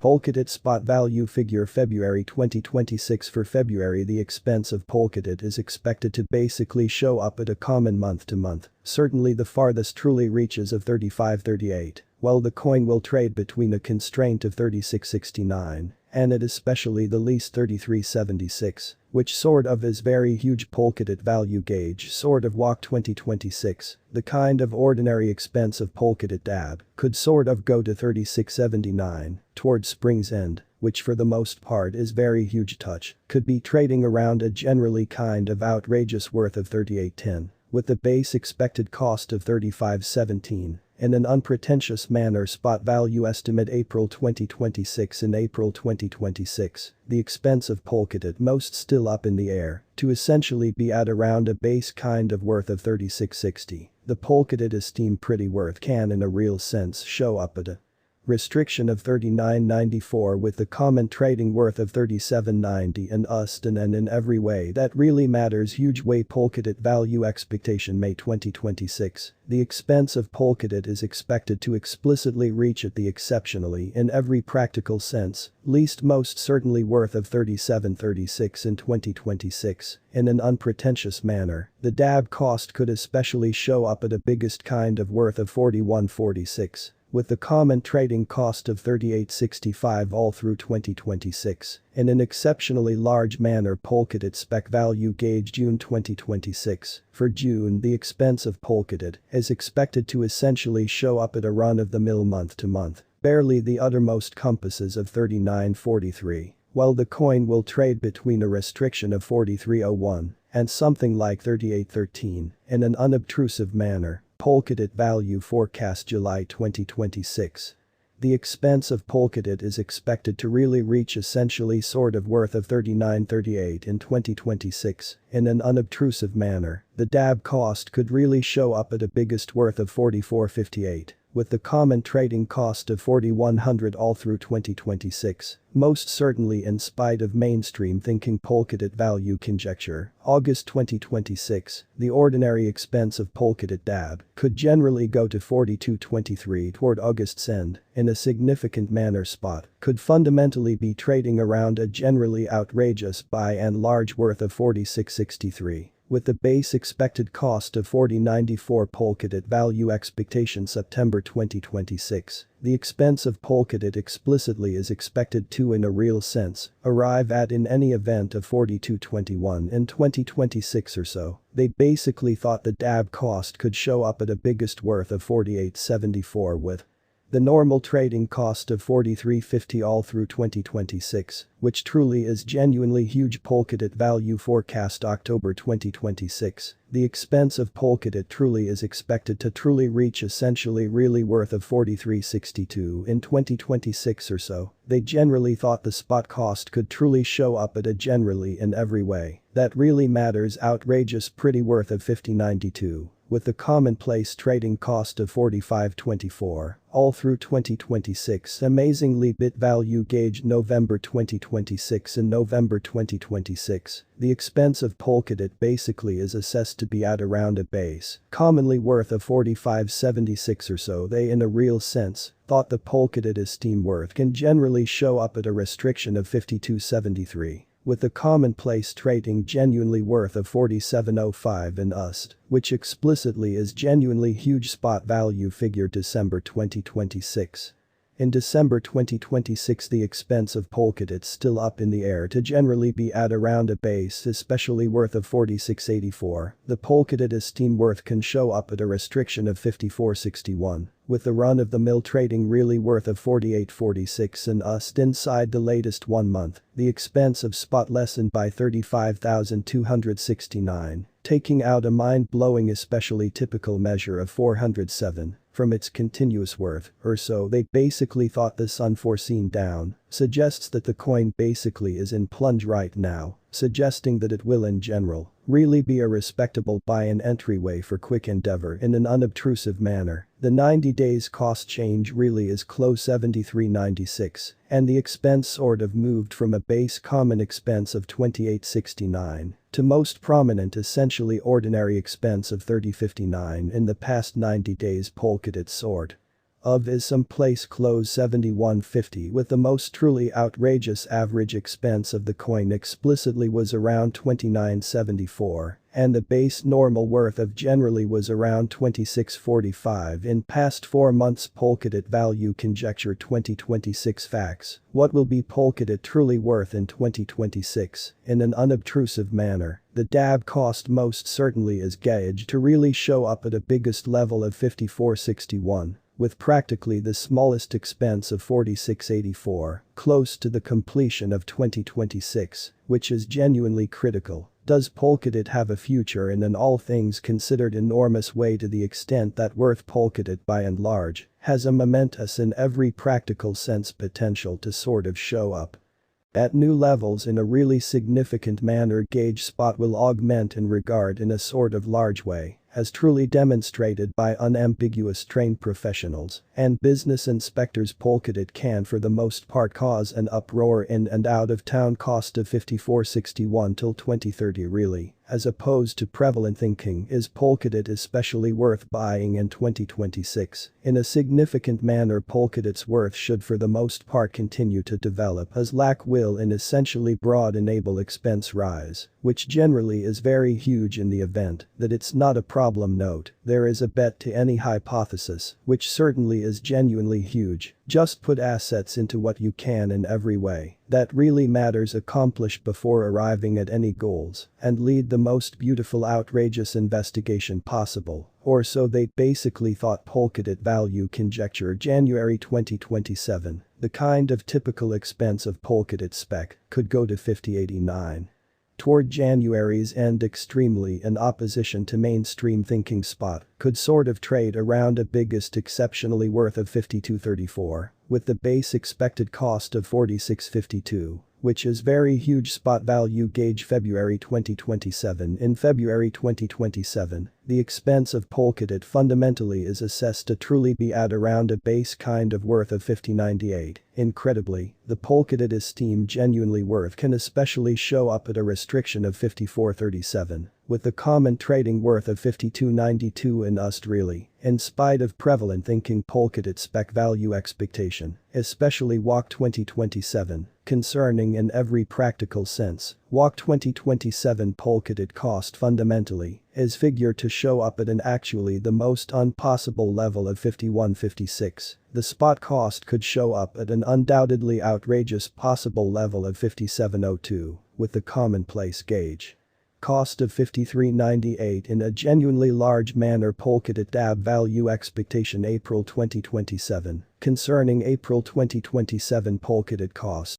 Polkadot spot value figure February 2026. For February, the expense of Polkadot is expected to basically show up at a common month to month. Certainly the farthest truly reaches of 35.38, while the coin will trade between a constraint of 36.69 and at especially the least 33.76, which sort of is very huge. Polkadot value gauge sort of walk 2026, the kind of ordinary expense of Polkadot DAB could sort of go to 36.79 towards spring's end, which for the most part is very huge touch, could be trading around a generally kind of outrageous worth of 38.10, with the base expected cost of 35.17. In an unpretentious manner, spot value estimate April 2026. In April 2026, the expense of Polkadot most still up in the air, to essentially be at around a base kind of worth of 36.60. The Polkadot esteemed pretty worth can in a real sense show up at a restriction of 39.94 with the common trading worth of 37.90 and in every way that really matters huge way. Polkadot value expectation May 2026, the expense of Polkadot is expected to explicitly reach at the exceptionally in every practical sense, least most certainly worth of 37.36 in 2026. In an unpretentious manner, the DAB cost could especially show up at a biggest kind of worth of 41.46. With the common trading cost of 38.65 all through 2026. In an exceptionally large manner, Polkadot spec value gauge June 2026. For June, the expense of Polkadot is expected to essentially show up at a run-of-the-mill month to month, barely the uttermost compasses of 39.43, while the coin will trade between a restriction of 43.01 and something like 38.13 in an unobtrusive manner. Polkadot value forecast July 2026. The expense of Polkadot is expected to really reach essentially sort of worth of 39.38 in 2026. In an unobtrusive manner, the DAB cost could really show up at a biggest worth of 44.58. With the common trading cost of 4100 all through 2026, most certainly in spite of mainstream thinking Polkadot value conjecture, August 2026, the ordinary expense of Polkadot DAB could generally go to 42.23 toward August's end, in a significant manner spot could fundamentally be trading around a generally outrageous by and large worth of 46.63. With the base expected cost of 40.94. Polkadot value expectation September 2026, the expense of Polkadot explicitly is expected to in a real sense arrive at in any event of 42.21 in 2026 or so. They basically thought the DAB cost could show up at a biggest worth of 48.74 with the normal trading cost of 43.50 all through 2026, which truly is genuinely huge. Polkadot value forecast October 2026, the expense of Polkadot truly is expected to truly reach essentially really worth of 43.62 in 2026 or so. They generally thought the spot cost could truly show up at a generally in every way that really matters outrageous pretty worth of 50.92. With the commonplace trading cost of 45.24 all through 2026. Amazingly, bit value gauge November 2026. In November 2026, the expense of Polkadot basically is assessed to be at around a base commonly worth of 45.76 or so. They in a real sense thought the Polkadot esteem worth can generally show up at a restriction of 52.73. With the commonplace trading genuinely worth of 47.05 in USD, which explicitly is genuinely huge. Spot value figure December 2026. In December 2026, the expense of Polkadot still up in the air to generally be at around a base especially worth of 46.84. The Polkadot esteem worth can show up at a restriction of 54.61. With the run-of-the-mill trading really worth of 48.46 in USD inside the latest 1 month, the expense of spot lessened by 35,269, taking out a mind-blowing especially typical measure of 407 from its continuous worth, or so they basically thought. This unforeseen down suggests that the coin basically is in plunge right now, suggesting that it will in general really be a respectable buy and entryway for quick endeavor in an unobtrusive manner. The 90 days cost change really is close 73.96, and the expense sort of moved from a base common expense of 28.69 to most prominent essentially ordinary expense of 30.59 in the past 90 days. Polkadot sort of is someplace close 71.50, with the most truly outrageous average expense of the coin explicitly was around 29.74, and the base normal worth of generally was around 26.45. In past 4 months Polkadot value conjecture 2026 facts. What will be Polkadot truly worth in 2026? In an unobtrusive manner, the DAB cost most certainly is gauged to really show up at a biggest level of 54.61. With practically the smallest expense of 46.84, close to the completion of 2026, which is genuinely critical. Does Polkadot have a future in an all things considered enormous way, to the extent that worth Polkadot by and large has a momentous in every practical sense potential to sort of show up at new levels in a really significant manner? Gauge spot will augment in regard in a sort of large way, as truly demonstrated by unambiguous trained professionals and business inspectors. Polkadot can for the most part cause an uproar in and out of town. Cost of 54.61 till 2030. Really, as opposed to prevalent thinking, is Polkadot especially worth buying in 2026? In a significant manner, Polkadot's worth should for the most part continue to develop as lack will in essentially broad enable expense rise, which generally is very huge in the event that it's not a problem. Note, there is a bet to any hypothesis, which certainly is genuinely huge. Just put assets into what you can in every way that really matters, accomplish before arriving at any goals, and lead the most beautiful outrageous investigation possible. Or so they basically thought. Polkadot value conjecture January 2027, the kind of typical expense of Polkadot spec could go to 50.89. Toward January's end, extremely in opposition to mainstream thinking, spot could sort of trade around a biggest exceptionally worth of 52.34, with the base expected cost of 46.52, which is very huge. Spot value gauge February 2027. In February 2027, the expense of Polkadot fundamentally is assessed to truly be at around a base kind of worth of 50.98. Incredibly, the Polkadot esteem genuinely worth can especially show up at a restriction of 54.37, with the common trading worth of 52.92 in USD. Really, in spite of prevalent thinking, Polkadot spec value expectation, especially WAC 2027, concerning in every practical sense. WAC 2027 Polkadot cost fundamentally is figured to show up at an actually the most unpossible level of 51.56. The spot cost could show up at an undoubtedly outrageous possible level of 57.02, with the commonplace gauge cost of 53.98 in a genuinely large manner. Polkadot DAB value expectation April 2027. Concerning April 2027 Polkadot cost,